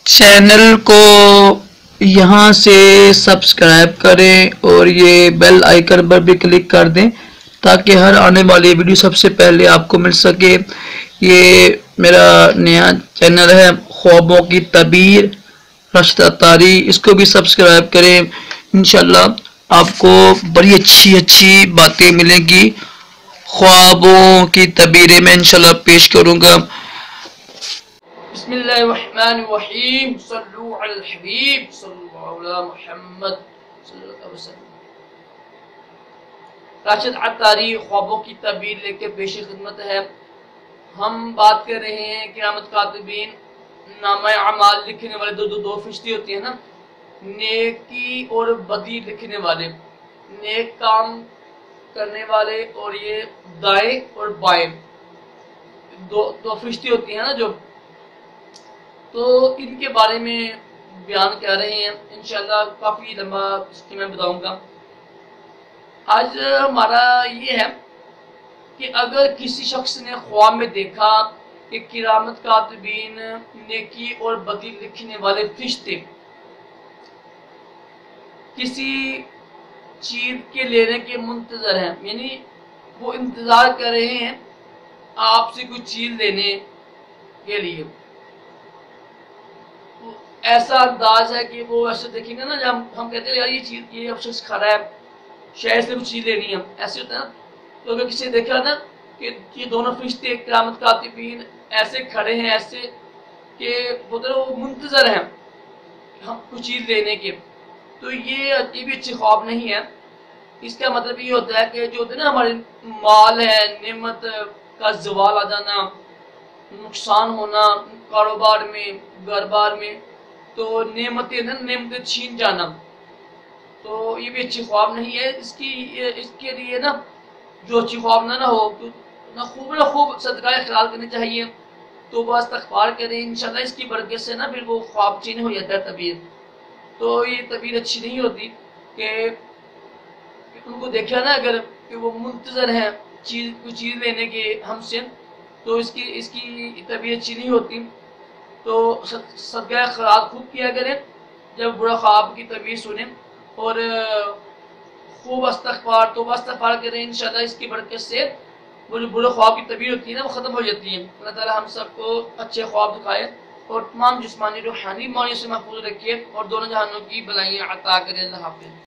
Channel کو یہاں سے سبسکرائب کریں اور یہ بیل آئیکن پر بھی کلک کر دیں تاکہ ہر آنے والی ویڈیو سب سے پہلے آپ کو مل سکے۔ یہ میرا نیا چینل ہے خوابوں کی تعبیر راشد عطاری، اس کو بھی سبسکرائب کریں۔ انشاءاللہ آپ کو بڑی اچھی باتیں ملیں گی۔ خوابوں کی تعبیریں میں انشاءاللہ پیش کروں گا۔ بسم اللہ الرحمن الرحیم، صلو علی الحبیب صلی اللہ علی محمد صلی اللہ علیہ وسلم۔ راشد عطاری خوابوں کی تعبیر لے کے پیش خدمت ہے۔ ہم بات کر رہے ہیں قیامت کاتبین، نامہ اعمال لکھنے والے دو فرشتے ہوتے ہیں نا، نیکی اور بدی لکھنے والے، نیک کام کرنے والے اور یہ دائیں اور بائیں دو فرشتے ہوتے ہیں نا جو، تو ان کے بارے میں بیان کر رہے ہیں۔ انشاءاللہ کافی لمبا اس کی میں بتاؤں گا۔ آج ہمارا یہ ہے کہ اگر کسی شخص نے خواب میں دیکھا کہ قیامت کاتبین، نیکی اور بدی لکھنے والے فرشتے کسی چیز کے لینے کے منتظر ہیں، یعنی وہ انتظار کر رہے ہیں آپ سے کوئی چیز لینے کے لیے، ایسا انداز ہے کہ وہ ایسے دیکھیں گے نا، جب ہم کہتے ہیں یار یہ چیز، یہ اب شخص کھڑا ہے شہر سے کچھ چیز لینی ہے، ایسے ہوتا ہے نا۔ تو اگر کسی نے دیکھا نا کہ یہ دونوں فرشتے قیامت کاتبین ایسے کھڑے ہیں، ایسے کہ وہ منتظر ہیں ہم کچھ چیز لینے کے، تو یہ بھی اچھی خواب نہیں ہے۔ اس کا مطلب یہ ہوتا ہے کہ جو ہوتا ہے نا ہمارے مال ہے، نعمت کا زوال آ جانا، نقصان ہونا کاروبار میں، گھر بار میں، تو نعمتیں چھین جانا، تو یہ بھی اچھی خواب نہیں ہے۔ اس کے لیے نا جو اچھی خواب نہ ہو، نہ خوب صدقہ خیرات کرنی چاہیے، تو وہ استغفار کریں، انشاءاللہ اس کی برکت سے نا پھر وہ خواب چین ہو جاتا ہے تعبیر۔ تو یہ تعبیر اچھی نہیں ہوتی کہ ان کو دیکھا نا اگر کہ وہ منتظر ہیں کوئی چیز لینے کے ہم سے، تو اس کی تعبیر اچھی نہیں ہوتی۔ تو صدقہ خیرات خوب کیا کریں جب برا خواب کی تعبیر سنیں، اور خوب توبہ استغفار کریں، انشاءاللہ اس کی برکت سے وہ جو برے خواب کی تعبیر ہوتی ہے نا وہ ختم ہو جاتی ہے۔ اللہ تعالی ہم سب کو اچھے خواب دکھائے اور تمام جسمانی روحانی بیماریوں سے محفوظ رکھے اور دونوں جہانوں کی بلائیاں عطا کرے۔ اللہ حافظ۔